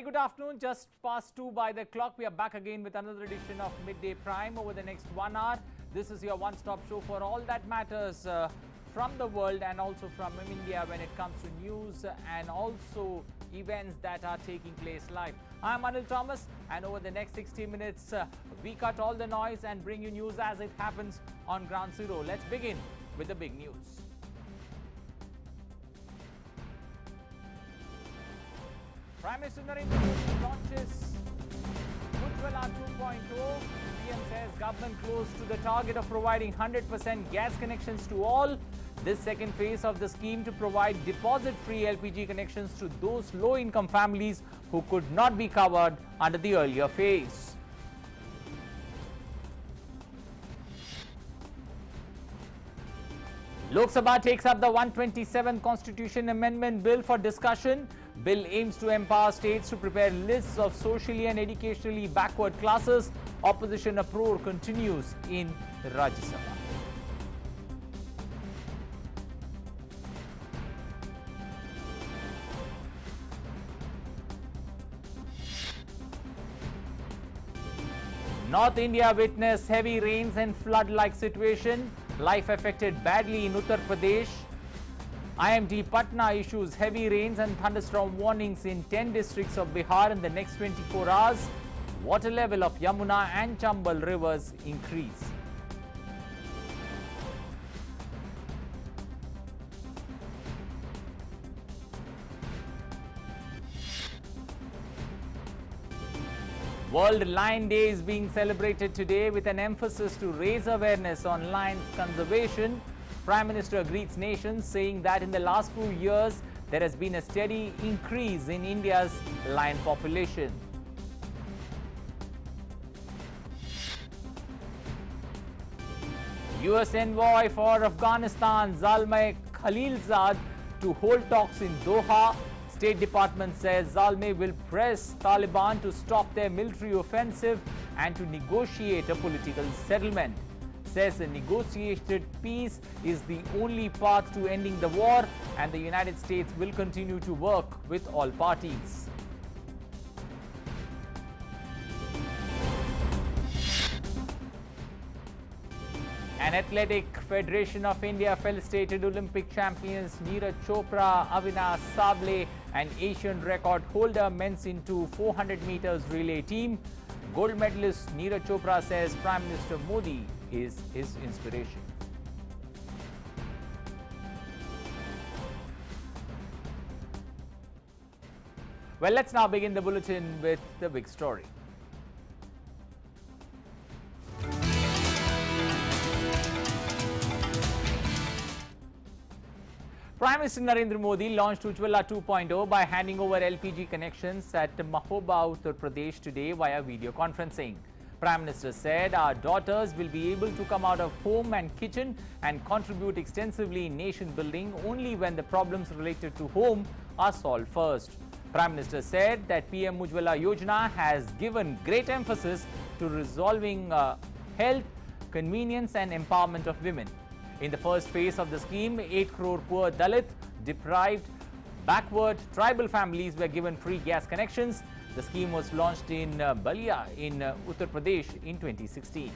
good afternoon. Just past 2 by the clock. We are back again with another edition of Midday Prime over the next 1 hour. This is your one-stop show for all that matters from the world and also from India when it comes to news and also events that are taking place live. I'm Anil Thomas, and over the next 60 minutes, we cut all the noise and bring you news as it happens on Ground Zero. Let's begin with the big news. Prime Minister Narendra Modi launches Ujjwala 2.0. PM says government close to the target of providing 100% gas connections to all. This second phase of the scheme to provide deposit-free LPG connections to those low-income families who could not be covered under the earlier phase. Lok Sabha takes up the 127th Constitution Amendment Bill for discussion. Bill aims to empower states to prepare lists of socially and educationally backward classes. Opposition uproar continues in Rajya Sabha. North India witnessed heavy rains and flood-like situation. Life affected badly in Uttar Pradesh. IMD Patna issues heavy rains and thunderstorm warnings in 10 districts of Bihar in the next 24 hours. Water level of Yamuna and Chambal rivers increase. World Lion Day is being celebrated today with an emphasis to raise awareness on lions conservation. Prime Minister greets nations, saying that in the last few years, there has been a steady increase in India's lion population. US envoy for Afghanistan, Zalmay Khalilzad, to hold talks in Doha. State Department says Zalmay will press Taliban to stop their military offensive and to negotiate a political settlement. Says a negotiated peace is the only path to ending the war, and the United States will continue to work with all parties. An Athletic Federation of India felicitated Olympic champions Neeraj Chopra, Avinash Sable and Asian record holder men's into 400 meters relay team. Gold medalist Neeraj Chopra says Prime Minister Modi is his inspiration. Well, let's now begin the bulletin with the big story. Prime Minister Narendra Modi launched Ujjwala 2.0 by handing over LPG connections at Mahoba, Uttar Pradesh today via video conferencing. Prime Minister said our daughters will be able to come out of home and kitchen and contribute extensively in nation building only when the problems related to home are solved first. Prime Minister said that PM Ujjwala Yojana has given great emphasis to resolving health, convenience and empowerment of women. In the first phase of the scheme, 8 crore poor Dalit, deprived, backward tribal families were given free gas connections. The scheme was launched in Balia in Uttar Pradesh in 2016.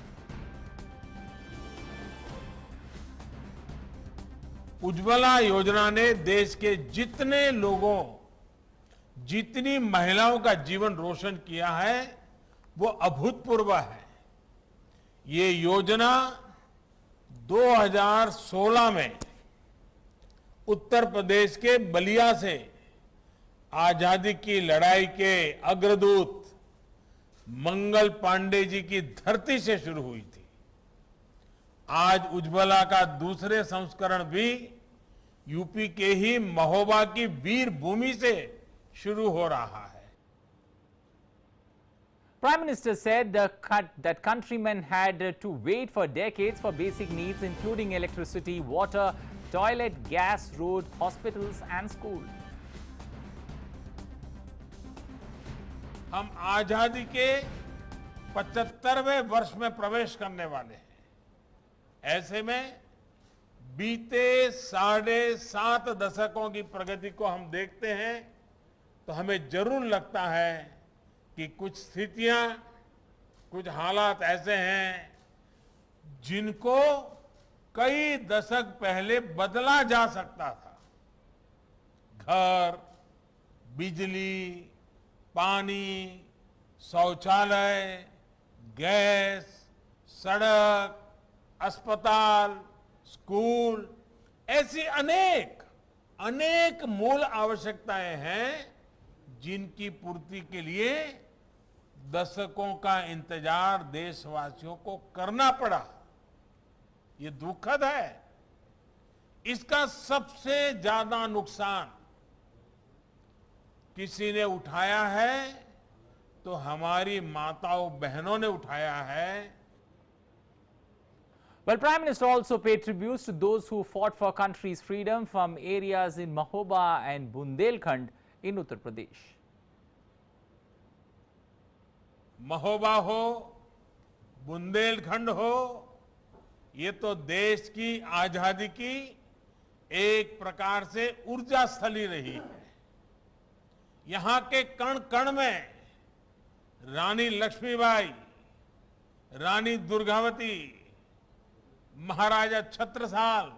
Ujjwala योजना ने देश के जितने लोगों, जितनी महिलाओं का जीवन रोशन किया है, वो अभूतपूर्व है। ये योजना 2016 में उत्तर प्रदेश के बलिया से आजादी की लड़ाई के अग्रदूत मंगल पांडे जी की धरती से शुरू हुई थी। आज उज्ज्वला का दूसरे संस्करण भी यूपी के ही महोबा की वीर भूमि से शुरू हो रहा है। Prime Minister said that countrymen had to wait for decades for basic needs including electricity, water, toilet, gas, road, hospitals and school. हम आजादी के 75वें वर्ष में प्रवेश करने वाले हैं। ऐसे में बीते 7.5 दशकों की प्रगति को हम देखते हैं तो हमें जरूर लगता है कि कुछ स्थितियां, कुछ हालात ऐसे हैं जिनको कई दशक पहले बदला जा सकता था। घर, बिजली, पानी, शौचालय, गैस, सड़क, अस्पताल, स्कूल, ऐसी अनेक मूल आवश्यकताएं हैं जिनकी पूर्ति के लिए दशकों का इंतजार देशवासियों को करना पड़ा। ये दुखद है। इसका सबसे ज्यादा नुकसान किसी ने उठाया है तो हमारी माताओं बहनों ने उठाया है। Well, Prime Minister also paid tributes to those who fought for country's freedom from areas in Mahoba and Bundelkhand in Uttar Pradesh. Mahoba हो, बुंदेलखंड हो, ये तो देश की आजादी की एक प्रकार से ऊर्जा स्थली रही है। यहां के कण कण में रानी लक्ष्मीबाई, रानी दुर्गावती, महाराजा छत्रसाल,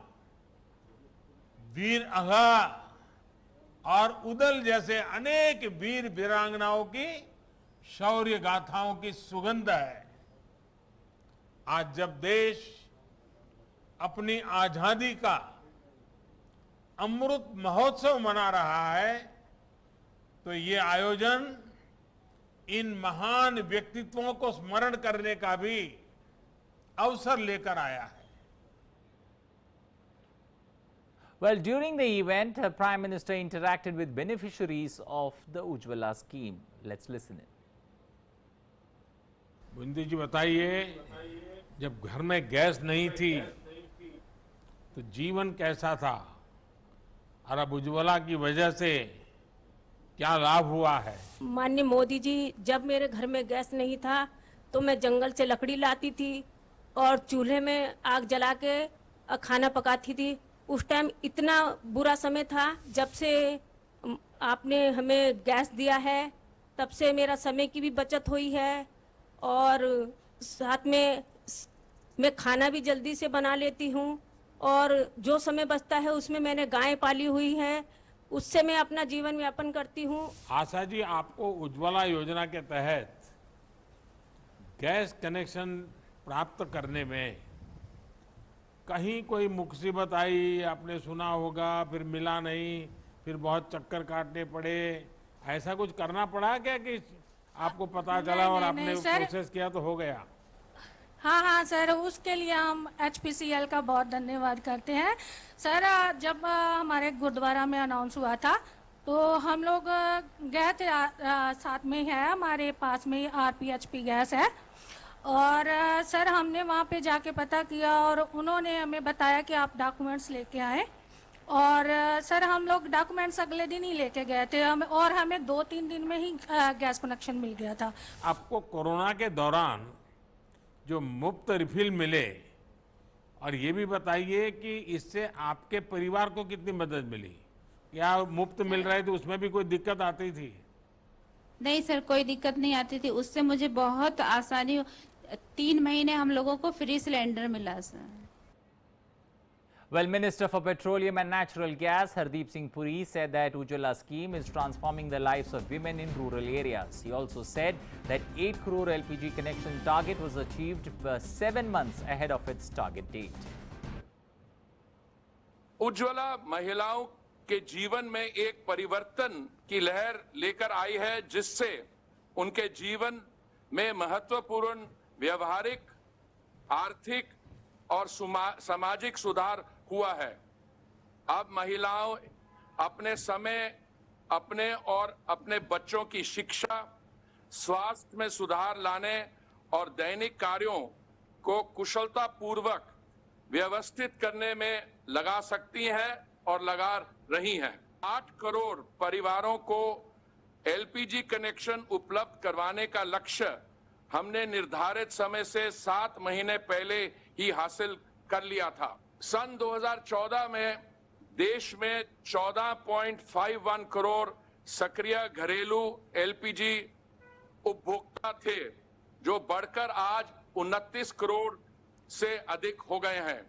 वीर अघा और उदल जैसे अनेक वीर वीरांगनाओं की शौर्य गाथाओं की सुगंध है। आज जब देश अपनी आजादी का अमृत महोत्सव मना रहा है तो ये आयोजन इन महान व्यक्तित्वों को स्मरण करने का भी अवसर लेकर आया है। Well, during the event, Prime Minister interacted with beneficiaries of the Ujjwala scheme. Let's listen in. Bundi जी बताइए, जब घर में गैस नहीं थी तो जीवन कैसा था और अब उज्ज्वला की वजह से क्या लाभ हुआ है? माननीय मोदी जी, जब मेरे घर में गैस नहीं था तो मैं जंगल से लकड़ी लाती थी और चूल्हे में आग जला के खाना पकाती थी। उस टाइम इतना बुरा समय था। जब से आपने हमें गैस दिया है तब से मेरा समय की भी बचत हुई है और साथ में मैं खाना भी जल्दी से बना लेती हूँ और जो समय बचता है उसमें मैंने गाय पाली हुई है, उससे मैं अपना जीवन यापन करती हूँ। आशा जी, आपको उज्ज्वला योजना के तहत गैस कनेक्शन प्राप्त करने में कहीं कोई मुसीबत आई, आपने सुना होगा, फिर मिला नहीं, फिर बहुत चक्कर काटने पड़े, ऐसा कुछ करना पड़ा क्या कि आपको पता चला और आपने प्रोसेस किया तो हो गया? हाँ सर, उसके लिए हम HPCL का बहुत धन्यवाद करते हैं। सर, जब हमारे गुरुद्वारा में अनाउंस हुआ था तो हम लोग गए थे, साथ में है हमारे पास में RPHP गैस है और सर हमने वहाँ पे जाके पता किया और उन्होंने हमें बताया कि आप डॉक्यूमेंट्स लेके आए और सर हम लोग डॉक्यूमेंट्स अगले दिन ही लेके गए थे और हमें 2-3 दिन में ही गैस कनेक्शन मिल गया था। आपको कोरोना के दौरान जो मुफ्त रिफिल मिले, और ये भी बताइए कि इससे आपके परिवार को कितनी मदद मिली? या मुफ्त मिल रहे थे उसमें भी कोई दिक्कत आती थी? नहीं सर, कोई दिक्कत नहीं आती थी, उससे मुझे बहुत आसानी। 3 महीने हम लोगों को फ्री सिलेंडर मिला sir. Well, Minister for Petroleum and Natural Gas Hardeep Singh Puri said that Ujjwala scheme is transforming the lives of women in rural areas. He also said that 8 crore LPG connection target was achieved 7 months ahead of its target date. Ujjwala महिलाओं के जीवन में एक परिवर्तन की लहर लेकर आई है जिससे उनके जीवन में महत्वपूर्ण व्यवहारिक, आर्थिक और सामाजिक सुधार हुआ है। अब महिलाओं अपने समय, अपने और अपने बच्चों की शिक्षा, स्वास्थ्य में सुधार लाने और दैनिक कार्यों को कुशलतापूर्वक व्यवस्थित करने में लगा सकती हैं और लगा रही हैं। 8 करोड़ परिवारों को एलपीजी कनेक्शन उपलब्ध करवाने का लक्ष्य हमने निर्धारित समय से 7 महीने पहले ही हासिल कर लिया था। सन 2014 में देश में 14.51 करोड़ सक्रिय घरेलू एलपीजी उपभोक्ता थे, जो बढ़कर आज 29 करोड़ से अधिक हो गए हैं।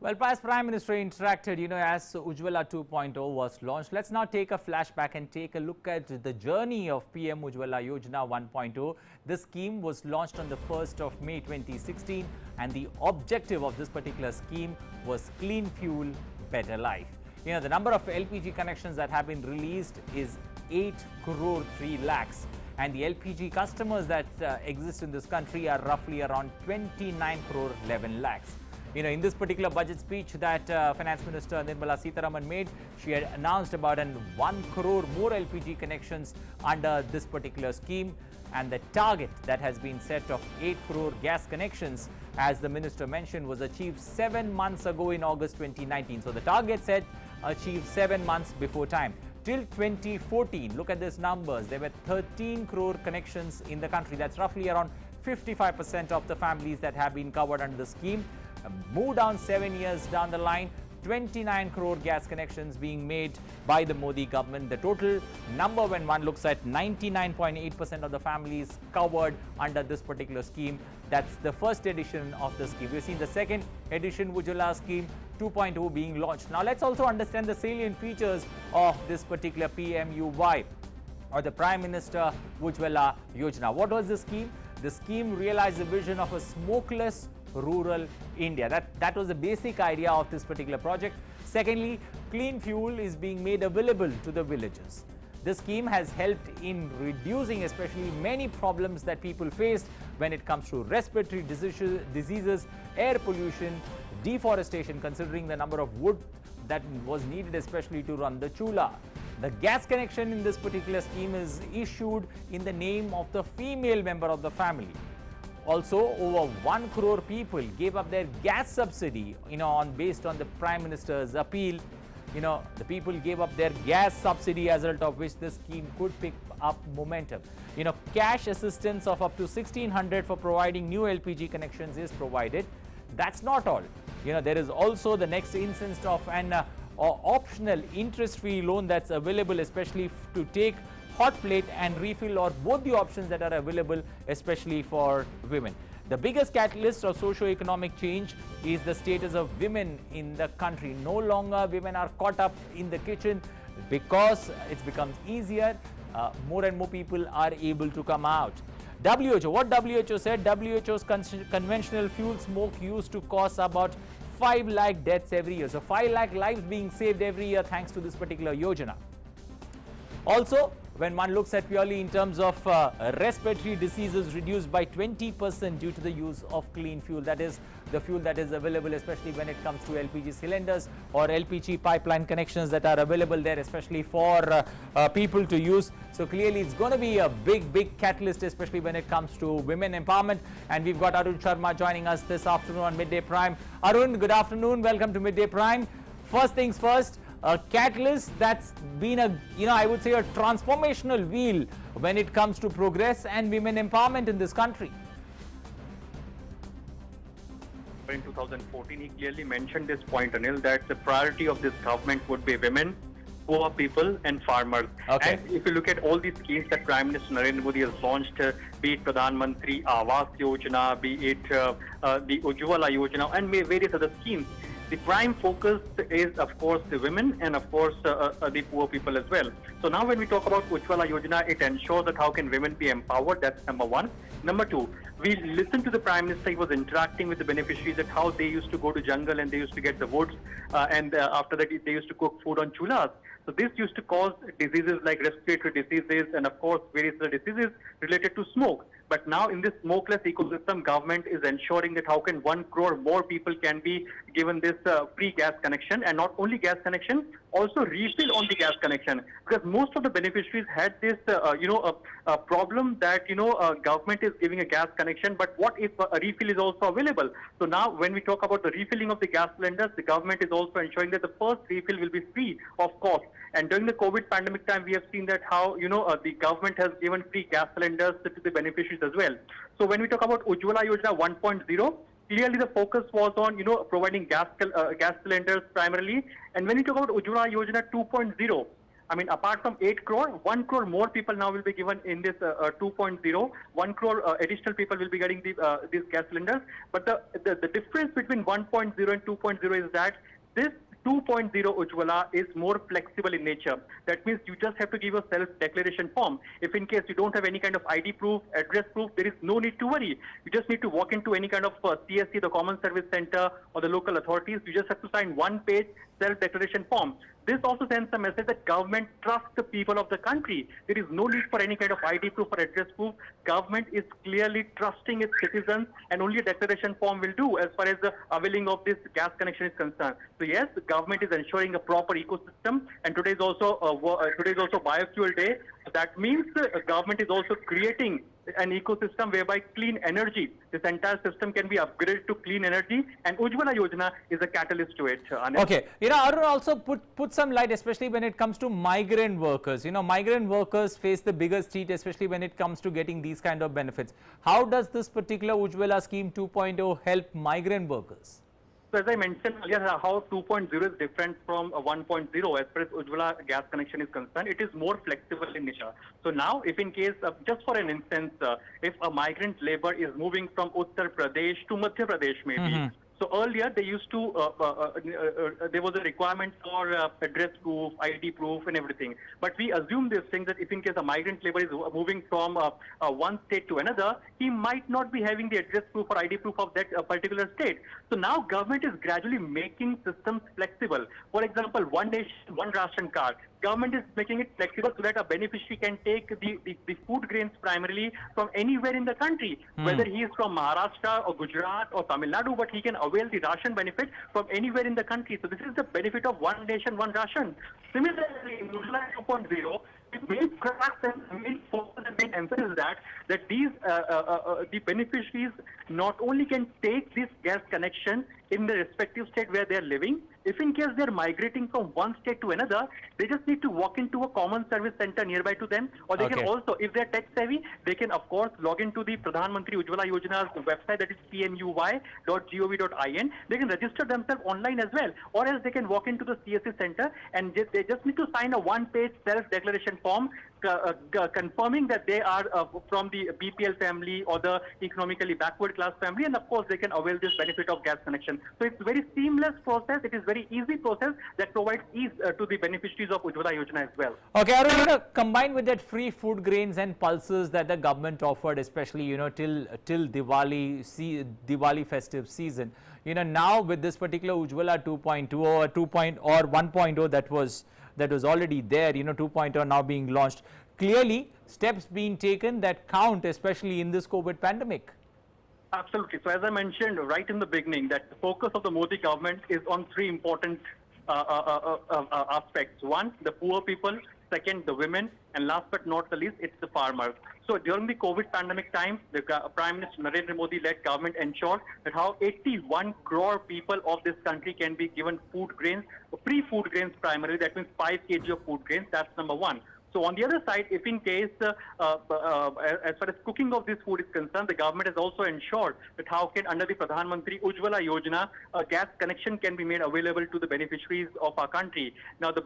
Well, as Prime Minister interacted, as Ujjwala 2.0 was launched, let's now take a flashback and take a look at the journey of PM Ujjwala Yojana 1.0. This scheme was launched on the 1st of May 2016, and the objective of this particular scheme was clean fuel, better life. The number of LPG connections that have been released is 8 crore 3 lakhs. And the LPG customers that exist in this country are roughly around 29 crore 11 lakhs. In this particular budget speech that Finance Minister Nirmala Sitharaman made, she had announced about 1 crore more LPG connections under this particular scheme. And the target that has been set of 8 crore gas connections, as the minister mentioned, was achieved 7 months ago in August 2019. So the target set achieved 7 months before time. Till 2014, look at these numbers, there were 13 crore connections in the country. That's roughly around 55% of the families that have been covered under the scheme. Move down 7 years down the line, 29 crore gas connections being made by the Modi government. The total number, when one looks at 99.8% of the families covered under this particular scheme, that's the first edition of the scheme. We've seen the second edition, Ujjwala scheme 2.0, being launched. Now let's also understand the salient features of this particular PMUY, or the Prime Minister Ujjwala Yojana. What was the scheme? The scheme realized the vision of a smokeless rural India. That was the basic idea of this particular project. Secondly, clean fuel is being made available to the villages. This scheme has helped in reducing especially many problems that people faced when it comes to respiratory diseases, air pollution, deforestation, considering the number of wood that was needed especially to run the chula. The gas connection in this particular scheme is issued in the name of the female member of the family. Also, over 1 crore people gave up their gas subsidy, based on the Prime Minister's appeal. The people gave up their gas subsidy, as a result of which this scheme could pick up momentum. Cash assistance of up to 1,600 for providing new LPG connections is provided. That's not all. There is also the next instance of an optional interest-free loan that's available, especially to take hot plate and refill, or both the options that are available, especially for women. The biggest catalyst of socio-economic change is the status of women in the country. No longer women are caught up in the kitchen, because it becomes easier. More and more people are able to come out. WHO, what WHO said, WHO's conventional fuel smoke used to cause about 5 lakh deaths every year. So 5 lakh lives being saved every year thanks to this particular Yojana. Also, when one looks at purely in terms of respiratory diseases, reduced by 20% due to the use of clean fuel. That is the fuel that is available, especially when it comes to LPG cylinders or LPG pipeline connections that are available there, especially for people to use. So clearly it's going to be a big catalyst, especially when it comes to women empowerment. And we've got Arun Sharma joining us this afternoon on Midday Prime. Arun, good afternoon. Welcome to Midday Prime. First things first, a catalyst that's been I would say a transformational wheel when it comes to progress and women empowerment in this country. In 2014, he clearly mentioned this point, Anil, that the priority of this government would be women, poor people and farmers. Okay. And if you look at all these schemes that Prime Minister Narendra Modi has launched, be it Pradhan Mantri Awas Yojana, be it the Ujjwala Yojana and various other schemes, the prime focus is, of course, the women and, of course, the poor people as well. So now when we talk about Ujjwala Yojana, it ensures that how can women be empowered. That's number one. Number two, we listened to the Prime Minister. He was interacting with the beneficiaries at how they used to go to jungle and they used to get the woods. And after that, they used to cook food on chulas. So this used to cause diseases like respiratory diseases and, of course, various other diseases related to smoke. But now in this smokeless ecosystem, government is ensuring that how can 1 crore more people can be given this free gas connection, and not only gas connection, also refill on the gas connection. Because most of the beneficiaries had this, a problem that, government is giving a gas connection, but what if a refill is also available? So now when we talk about the refilling of the gas cylinders, the government is also ensuring that the first refill will be free of cost. And during the COVID pandemic time, we have seen that how, the government has given free gas cylinders to the beneficiaries as well. So when we talk about Ujjwala Yojana 1.0, clearly the focus was on, providing gas cylinders primarily. And when you talk about Ujjwala Yojana 2.0, I mean, apart from 8 crore, 1 crore more people now will be given in this 2.0. 1 crore additional people will be getting these gas cylinders. But the difference between 1.0 and 2.0 is that this 2.0 Ujjwala is more flexible in nature. That means you just have to give a self-declaration form. If in case you don't have any kind of ID proof, address proof, there is no need to worry. You just need to walk into any kind of CSC, the Common Service Center, or the local authorities. You just have to sign one-page self-declaration form. This also sends a message that government trusts the people of the country. There is no need for any kind of ID proof or address proof. Government is clearly trusting its citizens, and only a declaration form will do as far as the availing of this gas connection is concerned. So yes, the government is ensuring a proper ecosystem, and today is also biofuel day. That means the government is also creating an ecosystem whereby clean energy, this entire system can be upgraded to clean energy, and Ujjwala Yojana is a catalyst to it. Anil. Okay, Arun also put some light, especially when it comes to migrant workers. Migrant workers face the biggest threat, especially when it comes to getting these kind of benefits. How does this particular Ujjwala scheme 2.0 help migrant workers? So as I mentioned earlier, how 2.0 is different from 1.0 as far as Ujjwala gas connection is concerned, it is more flexible in nature. So now, if in case, just for an instance, if a migrant labor is moving from Uttar Pradesh to Madhya Pradesh maybe, so earlier they used to, there was a requirement for address proof, ID proof and everything. But we assume this thing that if in case a migrant labor is moving from one state to another, he might not be having the address proof or ID proof of that particular state. So now government is gradually making systems flexible. For example, one nation, one ration card. Government is making it flexible so that a beneficiary can take the food grains primarily from anywhere in the country, whether he is from Maharashtra or Gujarat or Tamil Nadu, but he can avail the ration benefit from anywhere in the country. So this is the benefit of one nation, one ration. Similarly, in Ujjwala 2.0, the main crux and the main focus and main emphasis is that these the beneficiaries not only can take this gas connection in the respective state where they are living. If in case they are migrating from one state to another, they just need to walk into a common service center nearby to them, or they can also, if they are tech savvy, they can of course log into the Pradhan Mantri Ujjwala Yojana's website, that is pmuy.gov.in. They can register themselves online as well, or else they can walk into the CSC center and they just need to sign a one-page self-declaration form confirming that they are from the BPL family or the economically backward class family, and of course they can avail this benefit of gas connection. So it's very seamless process. It is very easy process that provides ease to the beneficiaries of Ujjwala Yojana as well. Okay, Arun, combined with that free food grains and pulses that the government offered, especially till Diwali festive season, now with this particular Ujjwala 2.2 or 1.0 that was already there, 2.0 now being launched, clearly steps being taken that count, especially in this COVID pandemic. Absolutely. So as I mentioned right in the beginning, that the focus of the Modi government is on three important aspects. One, the poor people. Second, the women. And last but not the least, it's the farmers. So during the COVID pandemic time, the Prime Minister Narendra Modi-led government ensured that how 81 crore people of this country can be given food grains, free food grains primarily. That means 5 kg of food grains. That's number one. So on the other side, if in case, as far as cooking of this food is concerned, the government has also ensured that how can under the Pradhan Mantri Ujjwala Yojana, a gas connection can be made available to the beneficiaries of our country. Now, the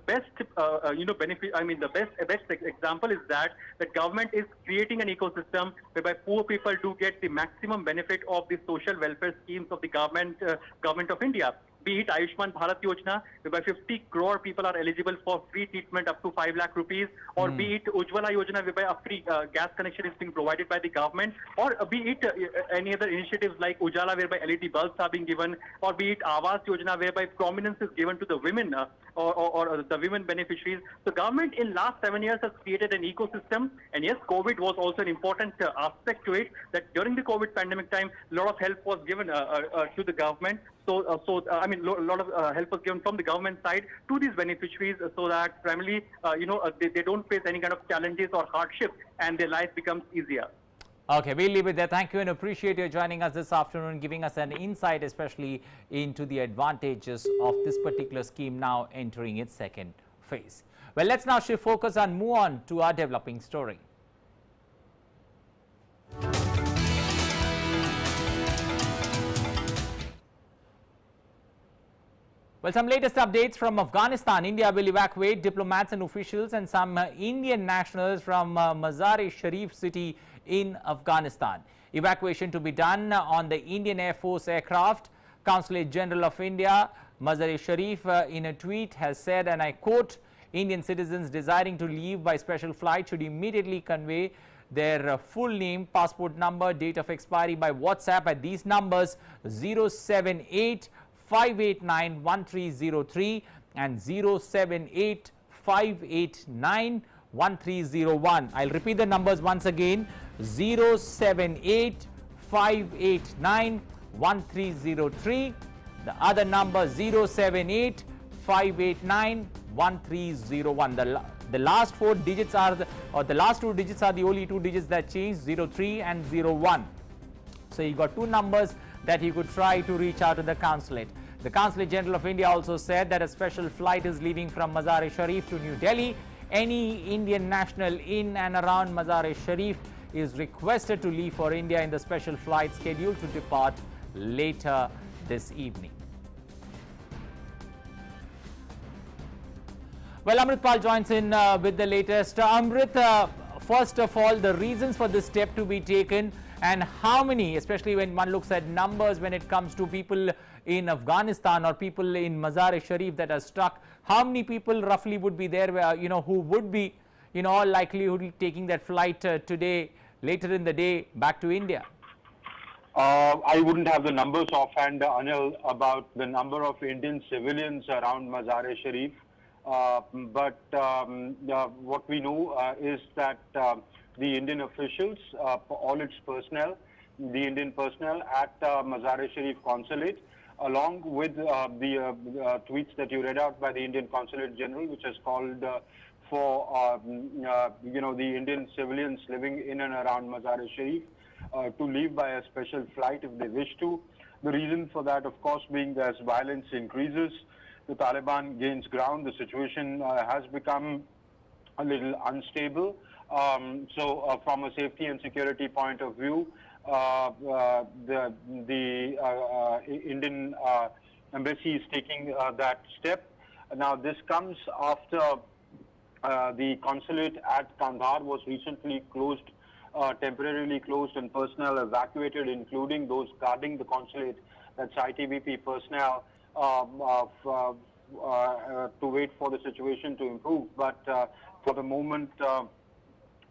best, benefit, the best example is that the government is creating an ecosystem whereby poor people do get the maximum benefit of the social welfare schemes of the government of India. Be it Ayushman Bharat Yojana, whereby 50 crore people are eligible for free treatment up to 5 lakh rupees, or be it Ujjwala Yojana, whereby a free gas connection is being provided by the government, or be it any other initiatives like Ujjwala, whereby LED bulbs are being given, or be it Awas Yojana, whereby prominence is given to the women or the women beneficiaries. The government in last 7 years has created an ecosystem, and yes, COVID was also an important aspect to it, that during the COVID pandemic time, a lot of help was given to the government. A lot of help was given from the government side to these beneficiaries so that primarily, they don't face any kind of challenges or hardship and their life becomes easier. Okay, we'll leave it there. Thank you and appreciate you joining us this afternoon, giving us an insight, especially into the advantages of this particular scheme now entering its second phase. Well, let's now shift focus and move on to our developing story. Well, some latest updates from Afghanistan. India will evacuate diplomats and officials and some Indian nationals from Mazar-e-Sharif city in Afghanistan. Evacuation to be done on the Indian Air Force aircraft. Consulate General of India, Mazar-e-Sharif, in a tweet has said, and I quote, Indian citizens desiring to leave by special flight should immediately convey their full name, passport number, date of expiry by WhatsApp at these numbers 078-589-1303 and 078-589-1301. I'll repeat the numbers once again, 078-589-1303. The other number 078-589-1301. The last four digits are the last two digits are the only two digits that change, 03 and 01. So you got two numbers that you could try to reach out to the consulate. The Consulate General of India also said that a special flight is leaving from Mazar-e-Sharif to New Delhi. Any Indian national in and around Mazar-e-Sharif is requested to leave for India in the special flight scheduled to depart later this evening. Well, Amrit Pal joins in with the latest. Amrit, first of all, the reasons for this step to be taken and how many, especially when one looks at numbers when it comes to people in Afghanistan or people in Mazar-e-Sharif that are stuck, how many people roughly would be there, who would be, all likelihood taking that flight today, later in the day, back to India? I wouldn't have the numbers offhand, Anil, about the number of Indian civilians around Mazar-e-Sharif. But what we know is that the Indian officials, all its personnel, the Indian personnel at Mazar-e-Sharif consulate, along with the tweets that you read out by the Indian Consulate General, which has called for the Indian civilians living in and around Mazar-e-Sharif to leave by a special flight if they wish to. The reason for that, of course, being that as violence increases, the Taliban gains ground, the situation has become a little unstable. So from a safety and security point of view, the Indian embassy is taking that step. Now, this comes after the consulate at Kandahar was recently closed, temporarily closed, and personnel evacuated, including those guarding the consulate. That's ITBP personnel. To wait for the situation to improve. But for the moment, though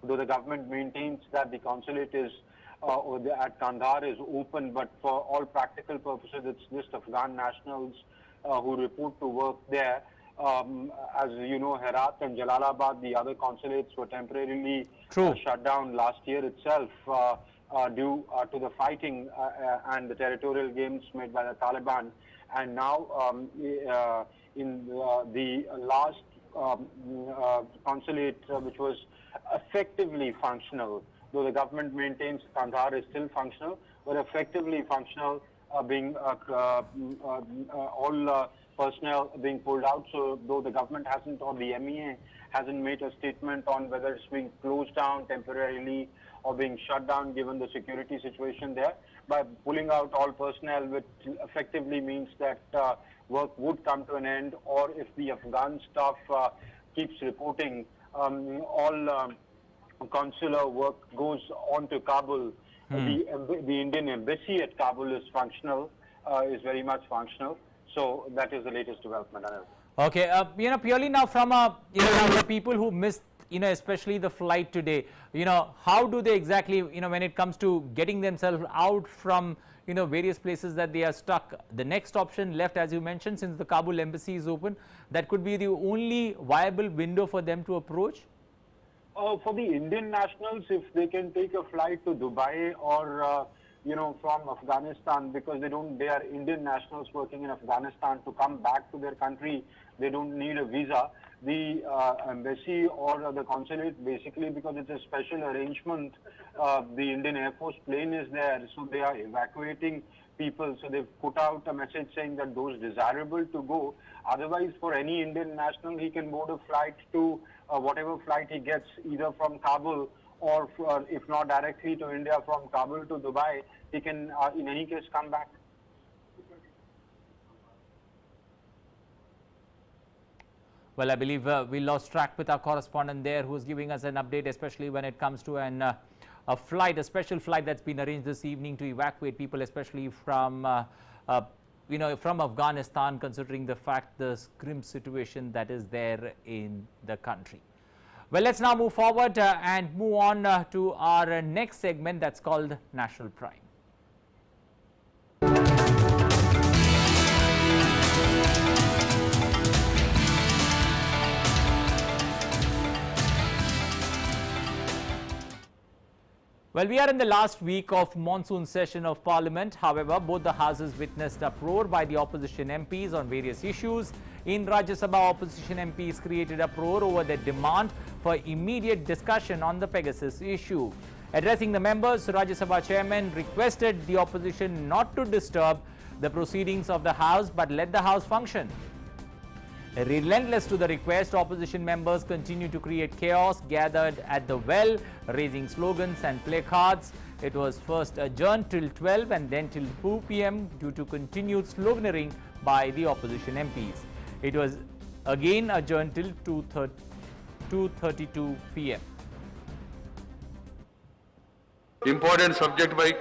the government maintains that the consulate is at Kandahar is open, but for all practical purposes, it's just Afghan nationals who report to work there. As you know, Herat and Jalalabad, the other consulates, were temporarily shut down last year itself due to the fighting and the territorial gains made by the Taliban. And now, in the last consulate, which was effectively functional, though the government maintains Kandahar is still functional, but effectively functional, being all personnel being pulled out. So, though the government hasn't, or the MEA hasn't made a statement on whether it's being closed down temporarily or being shut down given the security situation there, by pulling out all personnel, which effectively means that work would come to an end, or if the Afghan staff keeps reporting, all consular work goes on to Kabul. The Indian embassy at Kabul is functional, is very much functional. So that is the latest development. Okay, purely now from the people who missed, especially the flight today, how do they exactly, when it comes to getting themselves out from, various places that they are stuck? The next option left, as you mentioned, since the Kabul embassy is open, that could be the only viable window for them to approach? For the Indian nationals, if they can take a flight to Dubai or, from Afghanistan, because they are Indian nationals working in Afghanistan, to come back to their country, they don't need a visa. The embassy or the consulate, basically, because it's a special arrangement, the Indian Air Force plane is there, so they are evacuating people. So they've put out a message saying that those desirable to go. Otherwise, for any Indian national, he can board a flight to whatever flight he gets, either from Kabul or if not directly to India, from Kabul to Dubai. He can, in any case, come back. Well, I believe we lost track with our correspondent there, who is giving us an update, especially when it comes to a special flight that's been arranged this evening to evacuate people, especially from from Afghanistan, considering the fact the grim situation that is there in the country. Well, let's now move forward and move on to our next segment that's called National Prime. Well, we are in the last week of monsoon session of Parliament. However, both the houses witnessed uproar by the opposition MPs on various issues. In Rajya Sabha, opposition MPs created uproar over their demand for immediate discussion on the Pegasus issue. Addressing the members, Rajya Sabha chairman requested the opposition not to disturb the proceedings of the House but let the House function. Relentless to the request, opposition members continue to create chaos, gathered at the well, raising slogans and placards. It was first adjourned till 12 and then till 2 p.m. due to continued sloganeering by the opposition MPs. It was again adjourned till 2:32 p.m. Important subject by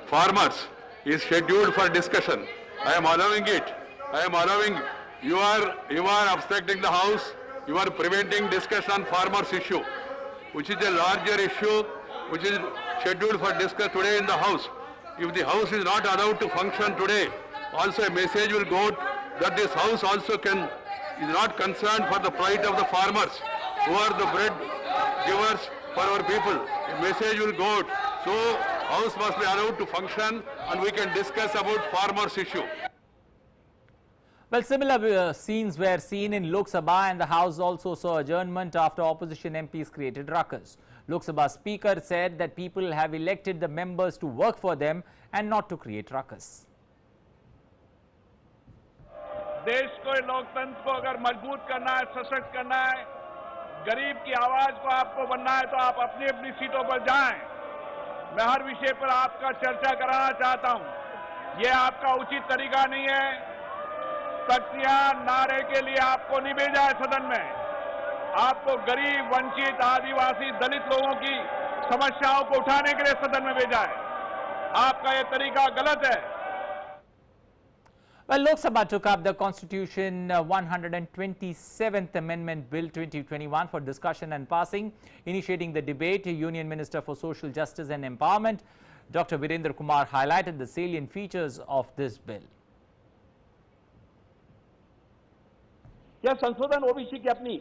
farmers is scheduled for discussion. I am allowing it. I am allowing. You are obstructing the House. You are preventing discussion on farmers issue, which is a larger issue, which is scheduled for discussion today in the House. If the House is not allowed to function today, also a message will go that this House also is not concerned for the plight of the farmers, who are the bread givers for our people. A message will go out. So House must be allowed to function and we can discuss about farmers issue. Well, similar scenes were seen in Lok Sabha, and the House also saw adjournment after opposition MPs created ruckus. Lok Sabha Speaker said that people have elected the members to work for them and not to create ruckus. देश को लोकतंत्र को अगर मजबूत करना है, सशक्त करना है, गरीब की आवाज को आपको बनना है, तो आप अपनी अपनी सीटों पर जाएं। मैं हर विषय पर आपका चर्चा कराना चाहता हूं। ये आपका उचित तरीका नहीं है। तख्तियां नारे के लिए आपको नहीं भेजा है सदन में। आपको गरीब, वंचित, आदिवासी, दलित लोगों की समस्याओं को उठाने के लिए सदन में भेजा है। आपका ये तरीका गलत है। Well, Lok Sabha took up the Constitution 127th Amendment Bill 2021 for discussion and passing. Initiating the debate, Union Minister for Social Justice and Empowerment, Dr. Virendra Kumar, highlighted the salient features of this bill. यह संशोधन OBC की अपनी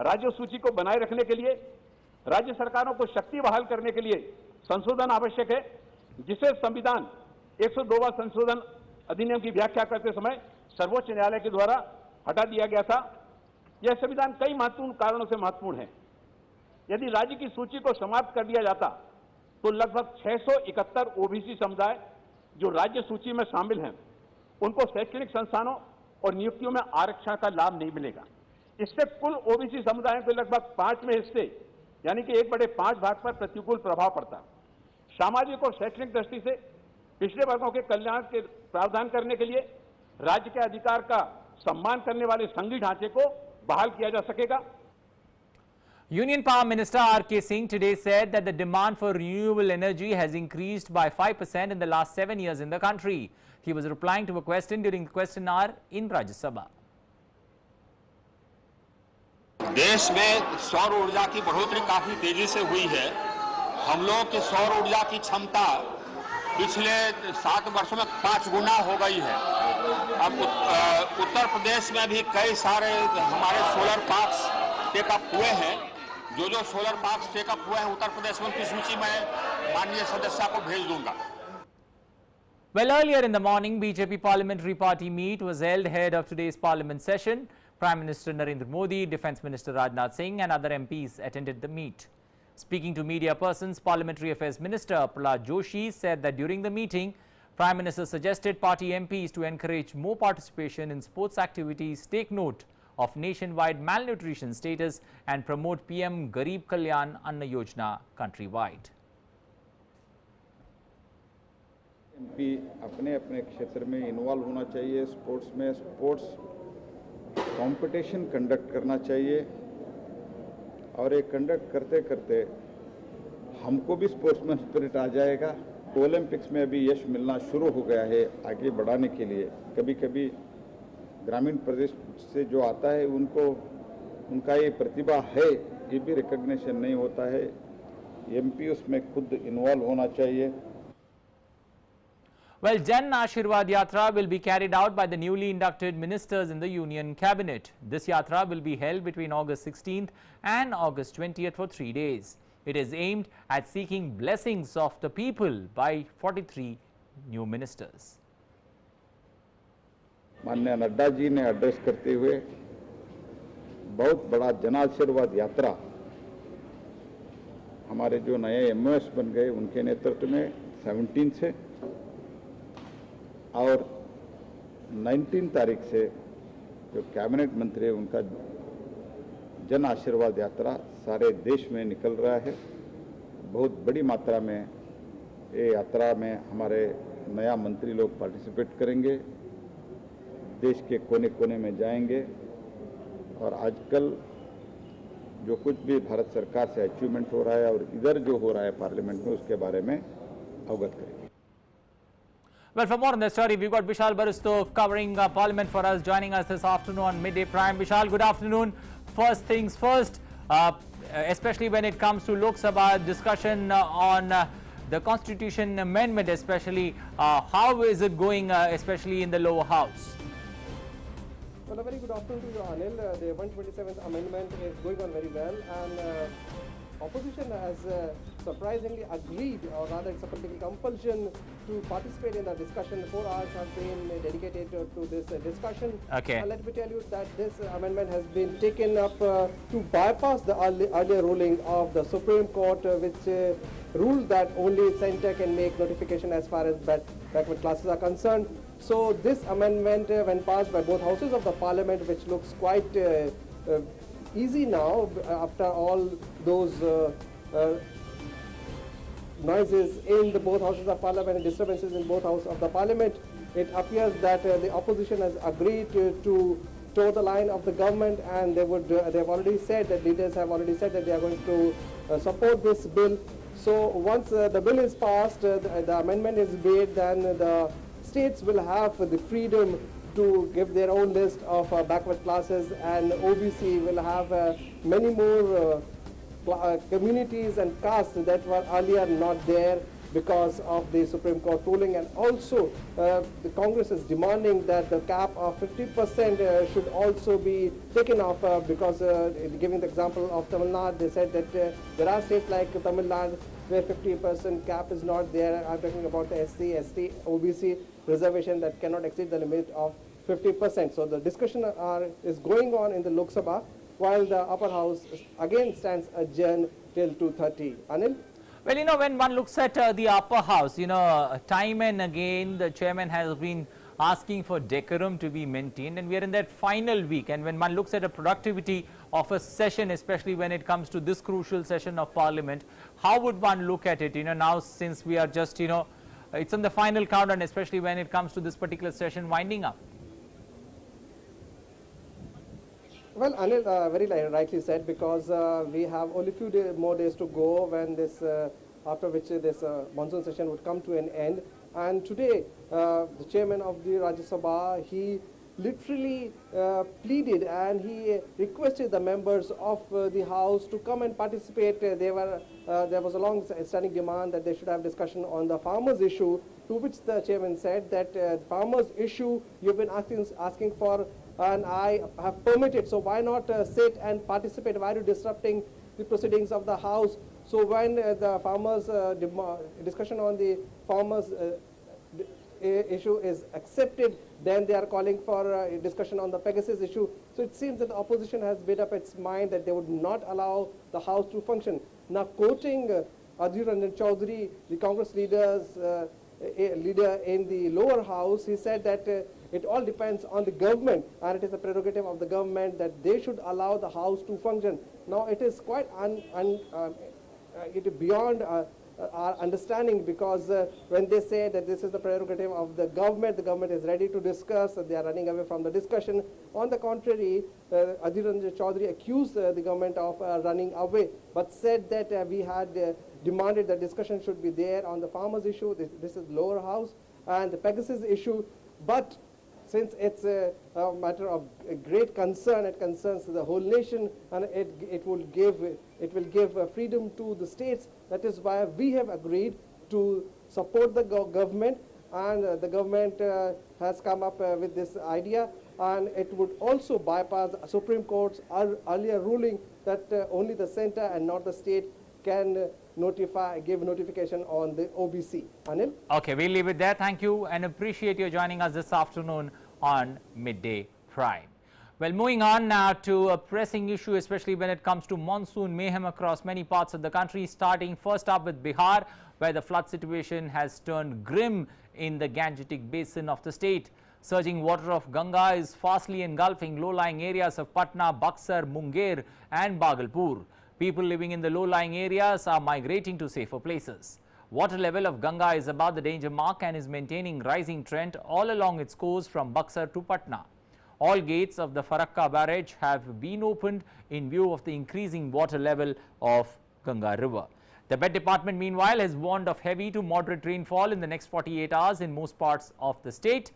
राज्य सूची को बनाए रखने के लिए राज्य सरकारों को शक्ति बहाल करने के लिए संशोधन आवश्यक है, जिसे संविधान 102वां संशोधन अधिनियम की व्याख्या करते समय सर्वोच्च न्यायालय के द्वारा हटा दिया गया था। यह संविधान कई महत्वपूर्ण कारणों से महत्वपूर्ण है। यदि राज्य की सूची को समाप्त कर दिया जाता तो लगभग 671 ओबीसी समुदाय जो राज्य सूची में शामिल हैं, उनको शैक्षणिक संस्थानों और नियुक्तियों में आरक्षण का लाभ नहीं मिलेगा। इससे कुल ओबीसी समुदायों के लगभग 5वें हिस्से यानी कि 1/5 भाग पर प्रतिकूल प्रभाव पड़ता। सामाजिक और शैक्षणिक दृष्टि से पिछड़े वर्गों के कल्याण के प्रावधान करने के लिए राज्य के अधिकार का सम्मान करने वाले संघीय ढांचे को बहाल किया जा सकेगा। Union Power Minister R.K. Singh today said that the demand for renewable energy has increased by 5% in the last 7 years in the country. He was replying to a question during the question hour in Rajya Sabha. देश में सौर ऊर्जा की बढ़ोतरी काफी तेजी से हुई है। हम लोग की सौर ऊर्जा की क्षमता पिछले 7 वर्षों में 5 गुना हो गई है। अब उत्तर प्रदेश में भी कई सारे हमारे सोलर पार्क्स टेकअप हुए हैं। जो सोलर पार्क्स टेकअप हुए हैं उत्तर प्रदेश में, उनकी सूची मैं माननीय सदस्य को भेज दूंगा। Well, earlier in the morning, BJP Parliamentary Party meet was held ahead of today's Parliament session. Prime Minister Narendra Modi, Defence Minister Rajnath Singh and other MPs attended the meet. Speaking to media persons, Parliamentary Affairs Minister Prahlad Joshi said that during the meeting, Prime Minister suggested party MPs to encourage more participation in sports activities, take note of nationwide malnutrition status and promote PM Garib Kalyan Anna Yojana countrywide. MP अपने अपने क्षेत्र में involve होना चाहिए sports में। Sports competition conduct करना चाहिए और ये कंडक्ट करते करते हमको भी स्पोर्ट्समैन स्पिरिट आ जाएगा। ओलंपिक्स में अभी यश मिलना शुरू हो गया है आगे बढ़ाने के लिए। कभी कभी ग्रामीण प्रदेश से जो आता है उनका ये प्रतिभा है ये भी रिकॉग्निशन नहीं होता है। एमपी उसमें खुद इन्वॉल्व होना चाहिए। Well, Jan Ashirwad Yatra will be carried out by the newly inducted ministers in the Union Cabinet. This Yatra will be held between August 16th and August 20th for 3 days. It is aimed at seeking blessings of the people by 43 new ministers. माननीय नड्डा जी ने address करते हुए बहुत बड़ा जन आशीर्वाद यात्रा हमारे जो नए एमओएस बन गए उनके नेतृत्व में 17 से और 19 तारीख से जो कैबिनेट मंत्री है उनका जन आशीर्वाद यात्रा सारे देश में निकल रहा है। बहुत बड़ी मात्रा में ये यात्रा में हमारे नया मंत्री लोग पार्टिसिपेट करेंगे, देश के कोने कोने में जाएंगे और आजकल जो कुछ भी भारत सरकार से अचीवमेंट हो रहा है और इधर जो हो रहा है पार्लियामेंट में उसके बारे में अवगत करेंगे। Well, for more on this story, we've got Vishal Baristo covering Parliament for us, joining us this afternoon on Midday Prime. Vishal, good afternoon. First things first, especially when it comes to Lok Sabha discussion on the Constitution Amendment, especially how is it going, especially in the lower house? Well, a very good afternoon to you, Anil. The 127th Amendment is going on very well, and opposition has surprisingly agreed, or rather it's a political compulsion to participate in the discussion. 4 hours have been dedicated to this discussion. Okay. Let me tell you that this amendment has been taken up to bypass the earlier ruling of the Supreme Court, which ruled that only Centre can make notification as far as backward classes are concerned. So this amendment, when passed by both houses of the Parliament, which looks quite easy now after all those noises in the both houses of Parliament and disturbances in both houses of the Parliament, it appears that the opposition has agreed to toe the line of the government, and they've already said that leaders have already said that they are going to support this bill. So once the bill is passed, the amendment is made, then the states will have the freedom to give their own list of backward classes, and OBC will have many more communities and castes that were earlier not there because of the Supreme Court ruling. And also the Congress is demanding that the cap of 50% should also be taken off because giving the example of Tamil Nadu, they said that there are states like Tamil Nadu where 50% cap is not there. I'm talking about the SC, ST, OBC reservation that cannot exceed the limit of 50%. So the discussion is going on in the Lok Sabha, while the upper house again stands adjourned till 2:30. Anil? Well, you know, when one looks at the upper house, you know, time and again the chairman has been asking for decorum to be maintained, and we are in that final week. And when one looks at the productivity of a session, especially when it comes to this crucial session of Parliament, how would one look at it? You know, now since we are just, you know, it's on the final countdown, especially when it comes to this particular session winding up. Well, Anil very rightly said, because we have only few more days to go when this, after which this monsoon session would come to an end. And today, the chairman of the Rajya Sabha, he literally pleaded and he requested the members of the House to come and participate. There was a long-standing demand that they should have discussion on the farmers' issue, to which the chairman said that farmers' issue you've been asking for, and I have permitted, so why not sit and participate? Why are you disrupting the proceedings of the House? So when the farmers discussion on the farmers issue is accepted, then they are calling for a discussion on the Pegasus issue. So it seems that the opposition has made up its mind that they would not allow the House to function. Now, quoting Adhir Ranjan Chaudhary, the Congress leader in the lower house, he said that it all depends on the government, and it is a prerogative of the government that they should allow the House to function. Now, it is quite beyond our understanding, because when they say that this is the prerogative of the government is ready to discuss, they are running away from the discussion. On the contrary, Adhir Ranjan Chaudhary accused the government of running away, but said that we had demanded that discussion should be there on the farmers issue. This is lower house, and the Pegasus issue. But since it's a matter of great concern, it concerns the whole nation, and it will give freedom to the states. That is why we have agreed to support the government, and the government has come up with this idea, and it would also bypass the Supreme Court's earlier ruling that only the center and not the state can give notification on the OBC. Anil? Okay, we'll leave it there. Thank you and appreciate you joining us this afternoon on Midday Prime. Well, moving on now to a pressing issue, especially when it comes to monsoon mayhem across many parts of the country, starting first up with Bihar, where the flood situation has turned grim in the Gangetic basin of the state. Surging water of Ganga is fastly engulfing low-lying areas of Patna, Buxar, Munger and Bhagalpur. People living in the low-lying areas are migrating to safer places. Water level of Ganga is above the danger mark and is maintaining rising trend all along its course from Buxar to Patna. All gates of the Farakka barrage have been opened in view of the increasing water level of Ganga river. The Met Department meanwhile has warned of heavy to moderate rainfall in the next 48 hours in most parts of the state.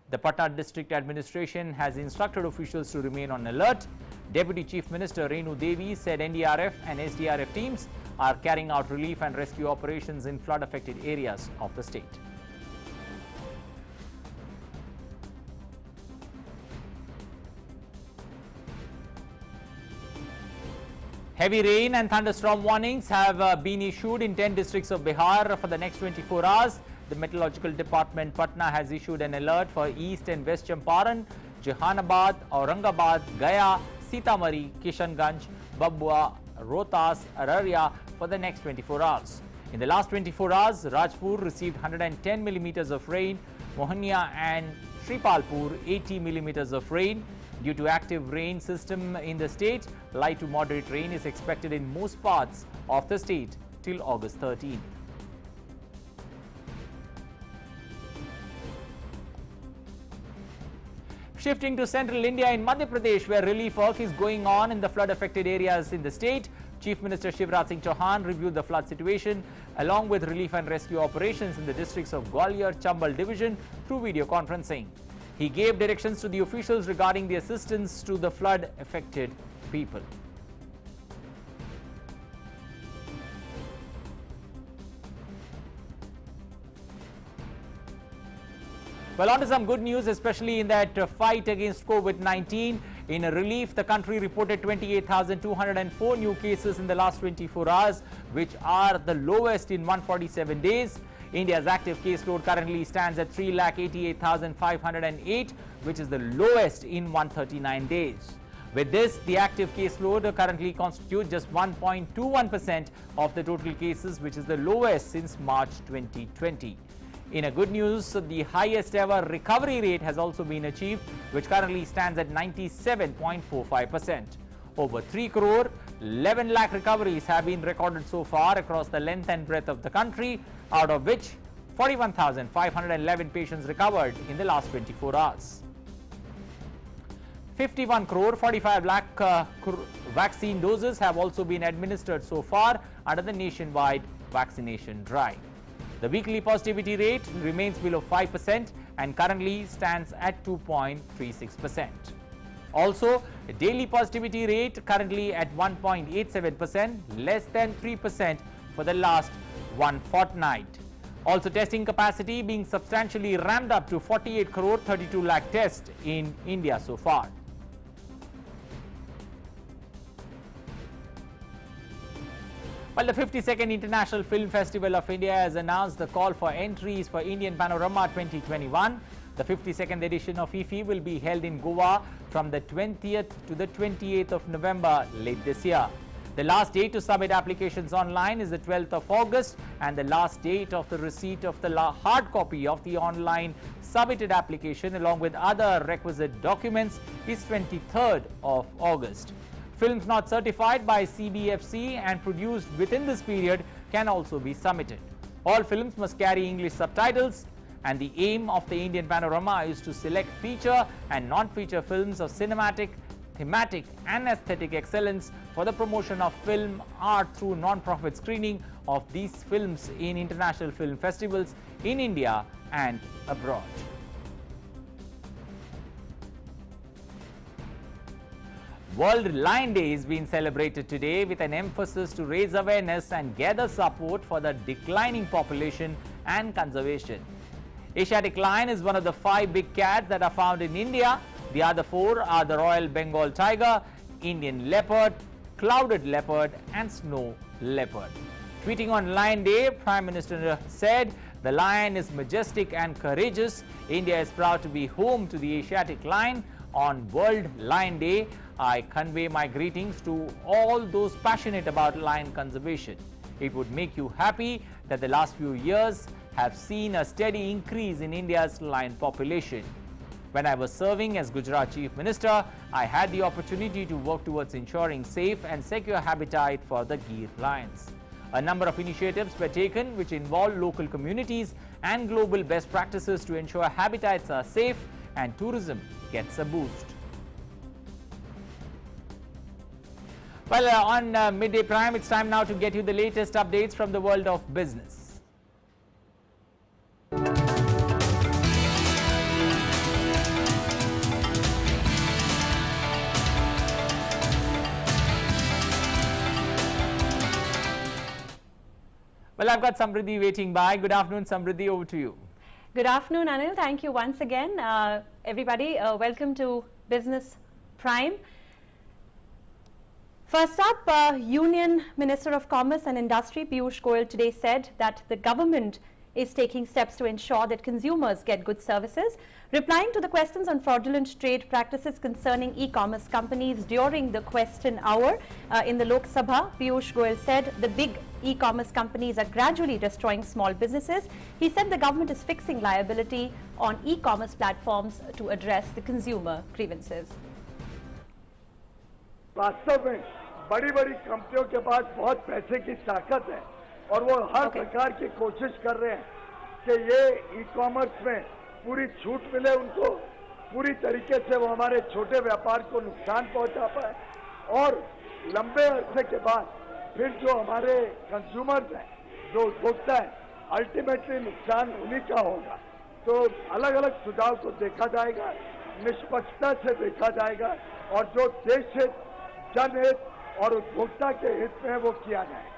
The Patna District Administration has instructed officials to remain on alert. Deputy Chief Minister Renu Devi said NDRF and SDRF teams are carrying out relief and rescue operations in flood-affected areas of the state. Heavy rain and thunderstorm warnings have been issued in 10 districts of Bihar for the next 24 hours. The Meteorological Department Patna has issued an alert for East and West Champaran, Jehanabad, Aurangabad, Gaya, Sitamarhi, Kishanganj, Babua, Rohtas, Araria for the next 24 hours. In the last 24 hours, Rajpur received 110 millimeters of rain, Mohania and Shripalpur 80 millimeters of rain. Due to active rain system in the state, light to moderate rain is expected in most parts of the state till August 13. Shifting to central India in Madhya Pradesh, where relief work is going on in the flood-affected areas in the state. Chief Minister Shivraj Singh Chauhan reviewed the flood situation along with relief and rescue operations in the districts of Gwalior, Chambal division through video conferencing. He gave directions to the officials regarding the assistance to the flood-affected people. Well, on to some good news, especially in that fight against COVID-19. In a relief, the country reported 28,204 new cases in the last 24 hours, which are the lowest in 147 days. India's active caseload currently stands at 3,88,508, which is the lowest in 139 days. With this, the active caseload currently constitutes just 1.21% of the total cases, which is the lowest since March 2020. In a good news, the highest ever recovery rate has also been achieved, which currently stands at 97.45%. Over 3 crore, 11 lakh recoveries have been recorded so far across the length and breadth of the country, out of which 41,511 patients recovered in the last 24 hours. 51 crore 45 lakh vaccine doses have also been administered so far under the nationwide vaccination drive. The weekly positivity rate remains below 5% and currently stands at 2.36%. Also, the daily positivity rate currently at 1.87%, less than 3% for the last one fortnight. Also, testing capacity being substantially ramped up to 48 crore 32 lakh tests in India so far. Well, the 52nd International Film Festival of India has announced the call for entries for Indian Panorama 2021. The 52nd edition of IFFI will be held in Goa from the 20th to the 28th of November late this year. The last date to submit applications online is the 12th of August, and the last date of the receipt of the hard copy of the online submitted application along with other requisite documents is 23rd of August. Films not certified by CBFC and produced within this period can also be submitted. All films must carry English subtitles, and the aim of the Indian Panorama is to select feature and non-feature films of cinematic, thematic and aesthetic excellence for the promotion of film art through non-profit screening of these films in international film festivals in India and abroad. World Lion Day is being celebrated today with an emphasis to raise awareness and gather support for the declining population and conservation. Asiatic lion is one of the 5 big cats that are found in India. The other 4 are the Royal Bengal tiger, Indian leopard, clouded leopard and snow leopard. Tweeting on Lion Day, Prime Minister said, "The lion is majestic and courageous. India is proud to be home to the Asiatic lion. On World Lion Day, I convey my greetings to all those passionate about lion conservation. It would make you happy that the last few years have seen a steady increase in India's lion population. When I was serving as Gujarat Chief Minister, I had the opportunity to work towards ensuring safe and secure habitat for the Gir lions. A number of initiatives were taken which involve local communities and global best practices to ensure habitats are safe and tourism gets a boost." Well, on Midday Prime, it's time now to get you the latest updates from the world of business. Well, I've got Samriddhi waiting by. Good afternoon, Samriddhi, over to you. Good afternoon, Anil. Thank you once again. Everybody, welcome to Business Prime. First up, Union Minister of Commerce and Industry Piyush Goyal today said that the government is taking steps to ensure that consumers get good services. Replying to the questions on fraudulent trade practices concerning e-commerce companies during the question hour in the Lok Sabha, Piyush Goyal said the big e-commerce companies are gradually destroying small businesses. He said the government is fixing liability on e-commerce platforms to address the consumer grievances. वास्तव में बड़ी-बड़ी कंपनियों के पास बहुत पैसे की ताकत है और वो हर प्रकार की कोशिश कर रहे हैं कि ये ई-कॉमर्स में पूरी छूट मिले उनको, पूरी तरीके से वो हमारे छोटे व्यापार को नुकसान पहुंचा पाए और लंबे अरसे के बाद फिर जो हमारे कंज्यूमर्स हैं, जो उपभोक्ता हैं, अल्टीमेटली नुकसान उन्हीं का होगा। तो अलग अलग सुझाव को देखा जाएगा, निष्पक्षता से देखा जाएगा और जो देश हित, जनहित और उपभोक्ता के हित में है वो किया जाएगा।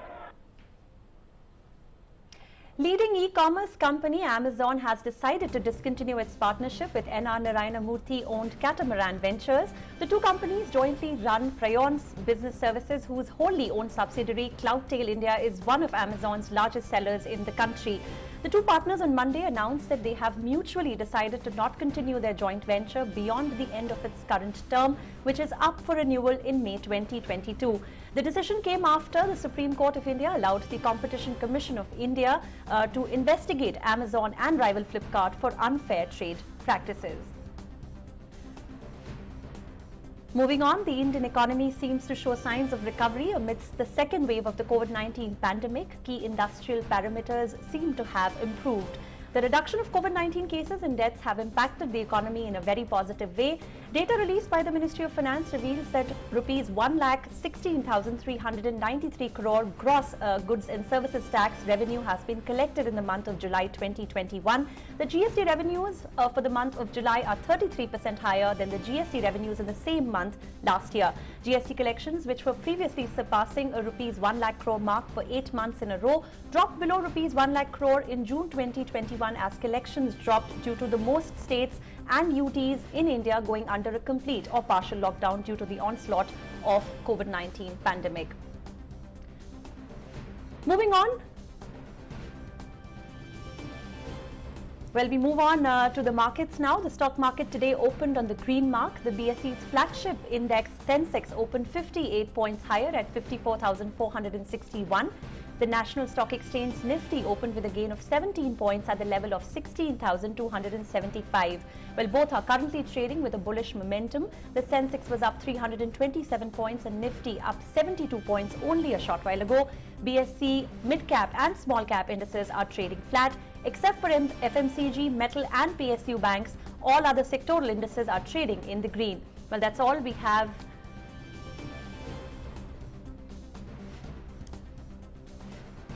Leading e-commerce company Amazon has decided to discontinue its partnership with N.R. Narayana Murthy-owned Catamaran Ventures. The two companies jointly run Crayons Business Services, whose wholly owned subsidiary Cloudtail India is one of Amazon's largest sellers in the country. The two partners on Monday announced that they have mutually decided to not continue their joint venture beyond the end of its current term, which is up for renewal in May 2022. The decision came after the Supreme Court of India allowed the Competition Commission of India to investigate Amazon and rival Flipkart for unfair trade practices. Moving on, the Indian economy seems to show signs of recovery amidst the second wave of the COVID-19 pandemic. Key industrial parameters seem to have improved. The reduction of COVID-19 cases and deaths have impacted the economy in a very positive way. Data released by the Ministry of Finance reveals that rupees 1,16,393 crore gross goods and services tax revenue has been collected in the month of July 2021. The GST revenues for the month of July are 33% higher than the GST revenues in the same month last year. GST collections, which were previously surpassing a rupees 1 lakh crore mark for 8 months in a row, dropped below rupees 1 lakh crore in June 2021 as collections dropped due to the most states and UTs in India going under a complete or partial lockdown due to the onslaught of COVID-19 pandemic. Moving on. Well, we move on to the markets now. The stock market today opened on the green mark. The BSE's flagship index Sensex opened 58 points higher at 54,461. The National Stock Exchange Nifty opened with a gain of 17 points at the level of 16,275. Well, both are currently trading with a bullish momentum. The Sensex was up 327 points and Nifty up 72 points only a short while ago. BSE mid-cap and small-cap indices are trading flat. Except for FMCG, metal and PSU banks, all other sectoral indices are trading in the green. Well, that's all we have.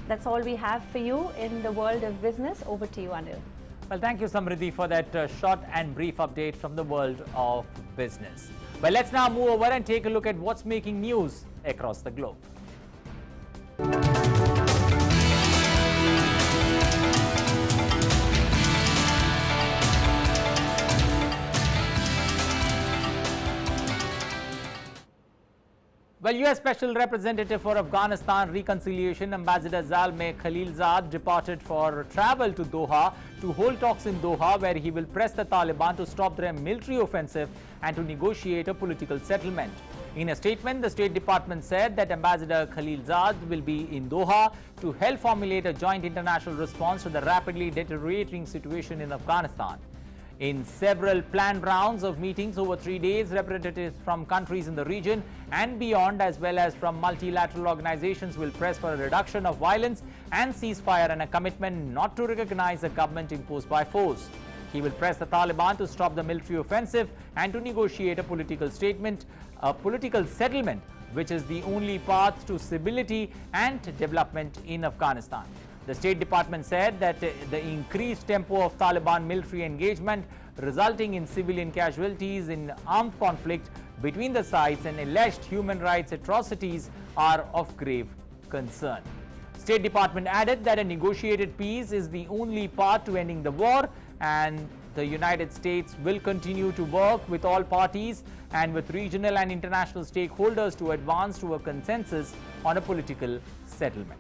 That's all we have for you in the world of business. Over to you, Anil. Well, thank you, Samriddhi, for that short and brief update from the world of business. Well, let's now move over and take a look at what's making news across the globe. Well, U.S. Special Representative for Afghanistan Reconciliation, Ambassador Zalmay Khalilzad, departed for travel to Doha to hold talks in Doha, where he will press the Taliban to stop their military offensive and to negotiate a political settlement. In a statement, the State Department said that Ambassador Khalilzad will be in Doha to help formulate a joint international response to the rapidly deteriorating situation in Afghanistan. In several planned rounds of meetings over 3 days, representatives from countries in the region and beyond, as well as from multilateral organizations, will press for a reduction of violence and ceasefire and a commitment not to recognize a government imposed by force. He will press the Taliban to stop the military offensive and to negotiate a political settlement, which is the only path to stability and development in Afghanistan. The State Department said that the increased tempo of Taliban military engagement, resulting in civilian casualties in armed conflict between the sides and alleged human rights atrocities, are of grave concern. State Department added that a negotiated peace is the only path to ending the war, and the United States will continue to work with all parties and with regional and international stakeholders to advance to a consensus on a political settlement.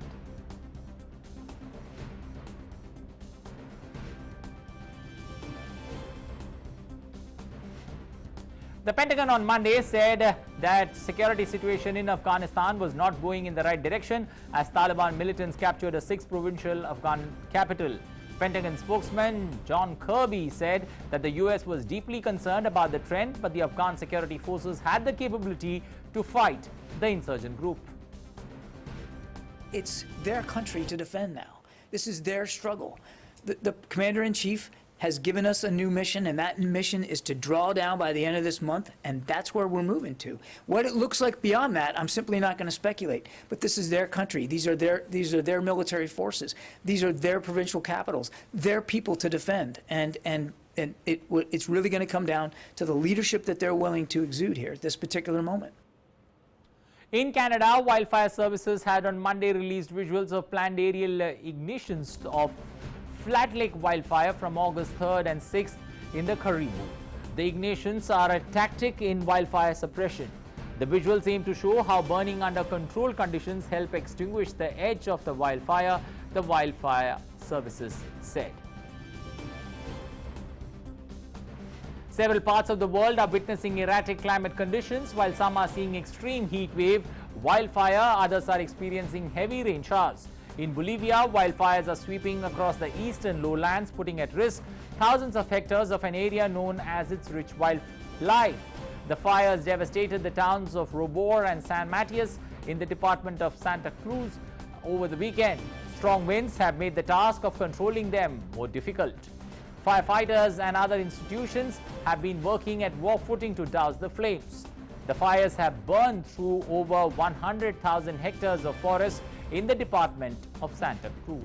The Pentagon on Monday said that security situation in Afghanistan was not going in the right direction as Taliban militants captured a 6th provincial Afghan capital. Pentagon spokesman John Kirby said that the U.S. was deeply concerned about the trend, but the Afghan security forces had the capability to fight the insurgent group. It's their country to defend now. This is their struggle. The commander-in-chief has given us a new mission, and that mission is to draw down by the end of this month, and that's where we're moving to. What it looks like beyond that, I'm simply not going to speculate. But this is their country. These are their military forces. These are their provincial capitals. Their people to defend, and it's really going to come down to the leadership that they're willing to exude here at this particular moment. In Canada, wildfire services had on Monday released visuals of planned aerial ignitions of Flat Lake wildfire from August 3rd and 6th in the Caribou. The ignitions are a tactic in wildfire suppression. The visuals aim to show how burning under controlled conditions help extinguish the edge of the wildfire, the wildfire services said. Several parts of the world are witnessing erratic climate conditions. While some are seeing extreme heat wave, wildfire, others are experiencing heavy rain showers. In Bolivia, wildfires are sweeping across the eastern lowlands, putting at risk thousands of hectares of an area known as its rich wildlife. The fires devastated the towns of Robor and San Matias in the department of Santa Cruz over the weekend. Strong winds have made the task of controlling them more difficult. Firefighters and other institutions have been working at war footing to douse the flames. The fires have burned through over 100,000 hectares of forest in the department of Santa Cruz.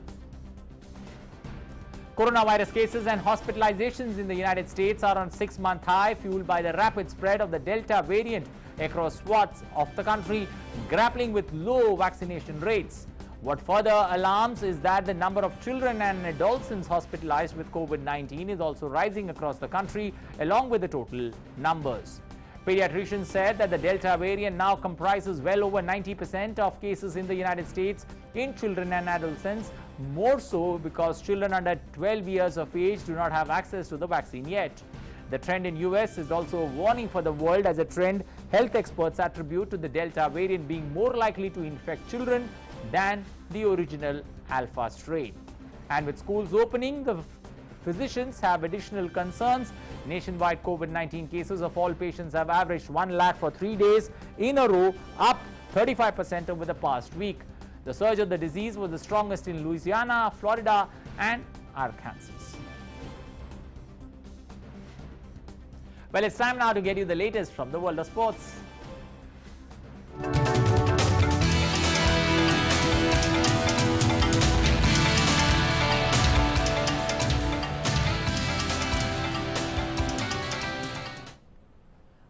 Coronavirus cases and hospitalizations in the United States are on 6-month high, fueled by the rapid spread of the Delta variant across swaths of the country, grappling with low vaccination rates. What further alarms is that the number of children and adolescents hospitalized with COVID-19 is also rising across the country, along with the total numbers. Pediatricians said that the Delta variant now comprises well over 90% of cases in the United States in children and adolescents, more so because children under 12 years of age do not have access to the vaccine yet. The trend in US is also a warning for the world, as a trend health experts attribute to the Delta variant being more likely to infect children than the original Alpha strain. And with schools opening, the physicians have additional concerns. Nationwide COVID-19 cases of all patients have averaged 1 lakh for 3 days in a row, up 35% over the past week. The surge of the disease was the strongest in Louisiana, Florida, and Arkansas. Well, it's time now to get you the latest from the world of sports.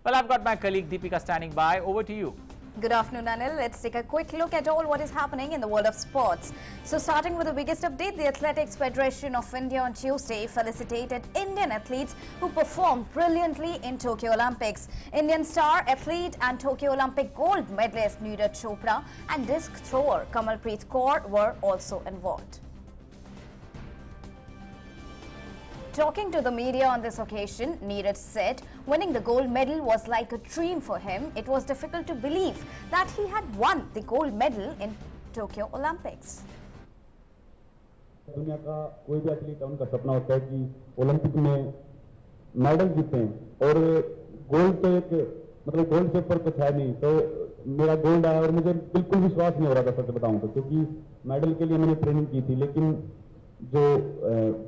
Well, I've got my colleague Deepika standing by. Over to you. Good afternoon, Anil. Let's take a quick look at all what is happening in the world of sports. So starting with the biggest update, the Athletics Federation of India on Tuesday felicitated Indian athletes who performed brilliantly in Tokyo Olympics. Indian star athlete and Tokyo Olympic gold medalist Neeraj Chopra and disc thrower Kamalpreet Kaur were also involved. Talking to the media on this occasion, Neeraj said winning the gold medal was like a dream for him. It was difficult to believe that he had won the gold medal in Tokyo Olympics. दुनिया का कोई भी athlete उनका सपना होता है कि Olympic में मेडल जीतें और गोल्ड तो एक मतलब गोल्ड से ऊपर कुछ है नहीं तो मेरा गोल्ड आया और मुझे बिल्कुल विश्वास नहीं हो रहा था सच बताऊं तो क्योंकि मेडल के लिए मैंने ट्रेनिंग की थी लेकिन जो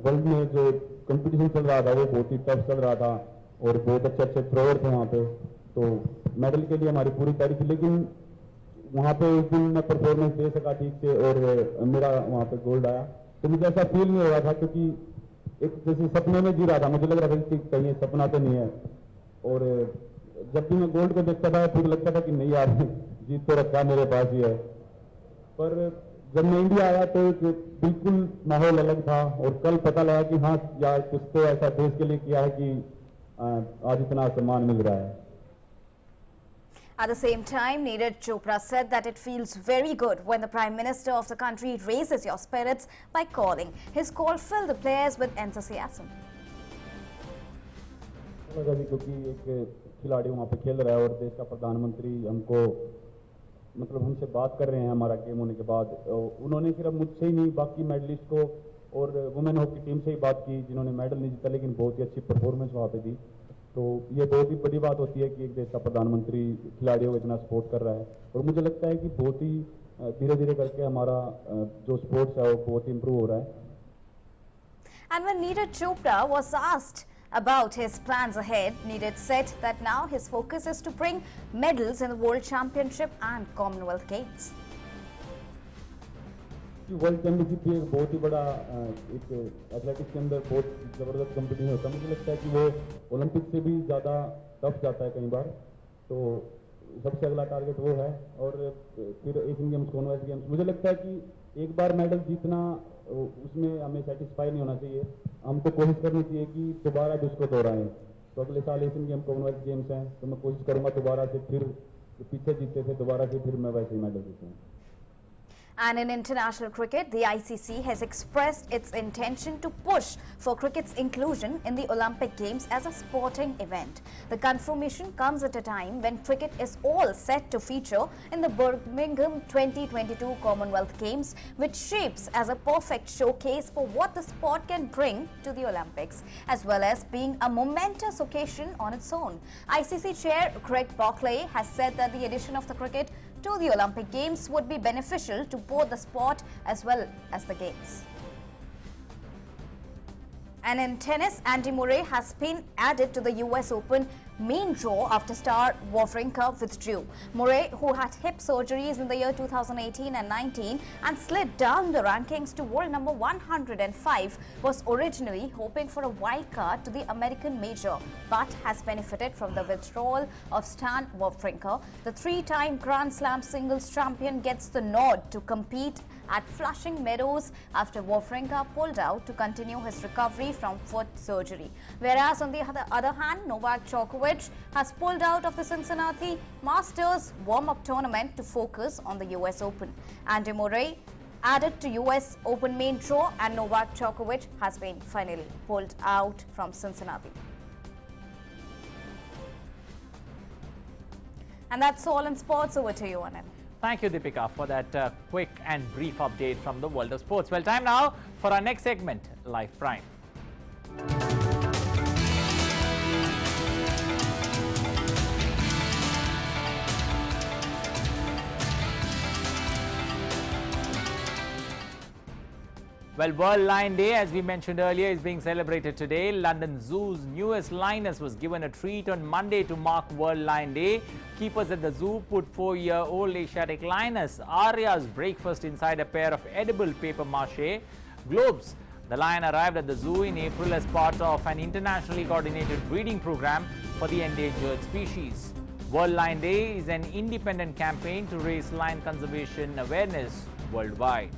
वर्ल्ड में जो कंपटीशन चल रहा था वो बहुत ही टफ चल रहा था और बहुत अच्छे थ्रोअर थे वहाँ पे तो मेडल के लिए हमारी पूरी तैयारी थी लेकिन वहाँ पे उस दिन मैं परफॉर्मेंस दे सका ठीक से और मेरा वहाँ पे गोल्ड आया तो मुझे ऐसा फील नहीं हो रहा था क्योंकि एक जैसे सपने में जी रहा था मुझे लग रहा था कि कहीं सपना तो नहीं है और जब भी मैं गोल्ड को देखता था फिर लगता था कि नहीं यार जीत तो रखा मेरे पास ही है पर जब मैं इंडिया आया तो बिल्कुल माहौल अलग था और कल पता लगा कि हाँ यार कुछ तो ऐसा देश के लिए किया है कि आज इतना सम्मान मिल रहा है. At the same time, Neeraj Chopra said that it feels very good when the Prime Minister of the country raises your spirits by calling. His call filled the players with enthusiasm. क्योंकि एक खिलाड़ी वहाँ पे खेल रहा है और देश का प्रधानमंत्री हमको मतलब हमसे बात कर रहे हैं हमारा गेम होने के बाद उन्होंने सिर्फ मुझसे ही नहीं बाकी मेडलिस्ट को और वुमेन हॉकी टीम से ही बात की जिन्होंने मेडल नहीं जीता लेकिन बहुत ही अच्छी परफॉर्मेंस वहाँ पे दी तो ये बहुत ही बड़ी बात होती है कि एक देश का प्रधानमंत्री खिलाड़ियों को इतना सपोर्ट कर रहा है और मुझे लगता है कि बहुत ही धीरे धीरे करके हमारा जो स्पोर्ट्स है वो बहुत ही इम्प्रूव हो रहा है. And when Neeraj Chopra was asked about his plans ahead, Neeraj said that now his focus is to bring medals in the World Championship and Commonwealth Games. World championship एक बहुत ही बड़ा एक एथलेटिक्स के अंदर बहुत ज़बरदस्त कंपटीशन होता है. मुझे लगता है कि वो ओलंपिक से भी ज़्यादा टफ जाता है कई बार तो सबसे अगला टारगेट वो है और फिर एशियन गेम्स कॉमनवेल्थ गेम्स. मुझे लगता है कि एक बार मेडल जीतना उसमें हमें सेटिस्फाई नहीं होना चाहिए. हमको कोशिश करनी चाहिए कि दोबारा भी उसको दोहराएं. तो अगले साल एशियन गेम कॉमनवेल्थ गेम्स हैं तो मैं कोशिश करूंगा दोबारा से फिर पीछे जीते थे दोबारा से फिर मैं वैसे ही medal जीतूं. And in international cricket, the ICC has expressed its intention to push for cricket's inclusion in the Olympic Games as a sporting event. The confirmation comes at a time when cricket is all set to feature in the Birmingham 2022 Commonwealth Games, which shapes as a perfect showcase for what the sport can bring to the Olympics, as well as being a momentous occasion on its own. ICC Chair Craig Barclay has said that the addition of the cricket to the Olympic Games would be beneficial to both the sport as well as the Games. And in tennis, Andy Murray has been added to the US Open main draw after star Wawrinka withdrew. Murray, who had hip surgeries in the year 2018 and 19 and slid down the rankings to world number 105, was originally hoping for a wild card to the American major, but has benefited from the withdrawal of Stan Wawrinka. The three-time Grand Slam singles champion gets the nod to compete at Flushing Meadows after Wawrinka pulled out to continue his recovery from foot surgery. Whereas on the other hand, Novak Djokovic has pulled out of the Cincinnati Masters warm-up tournament to focus on the US Open. Andy Murray added to US Open main draw and Novak Djokovic has been finally pulled out from Cincinnati. And that's all in sports. Over to you, Anand. Thank you, Deepika, for that quick and brief update from the world of sports. Well, time now for our next segment, Live Prime. Well, World Lion Day, as we mentioned earlier, is being celebrated today. London Zoo's newest lioness was given a treat on Monday to mark World Lion Day. Keepers at the zoo put 4-year-old Asiatic lioness Arya's breakfast inside a pair of edible paper mache globes. The lion arrived at the zoo in April as part of an internationally coordinated breeding program for the endangered species. World Lion Day is an independent campaign to raise lion conservation awareness worldwide.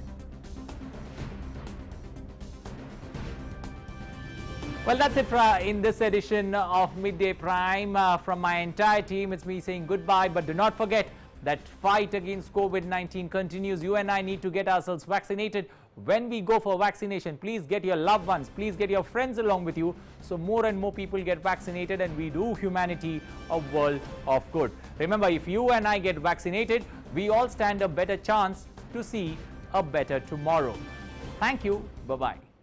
Well, that's it in this edition of Midday Prime. From my entire team, it's me saying goodbye. But do not forget that fight against COVID-19 continues. You and I need to get ourselves vaccinated. When we go for vaccination, please get your loved ones, please get your friends along with you, so more and more people get vaccinated and we do humanity a world of good. Remember, if you and I get vaccinated, we all stand a better chance to see a better tomorrow. Thank you. Bye-bye.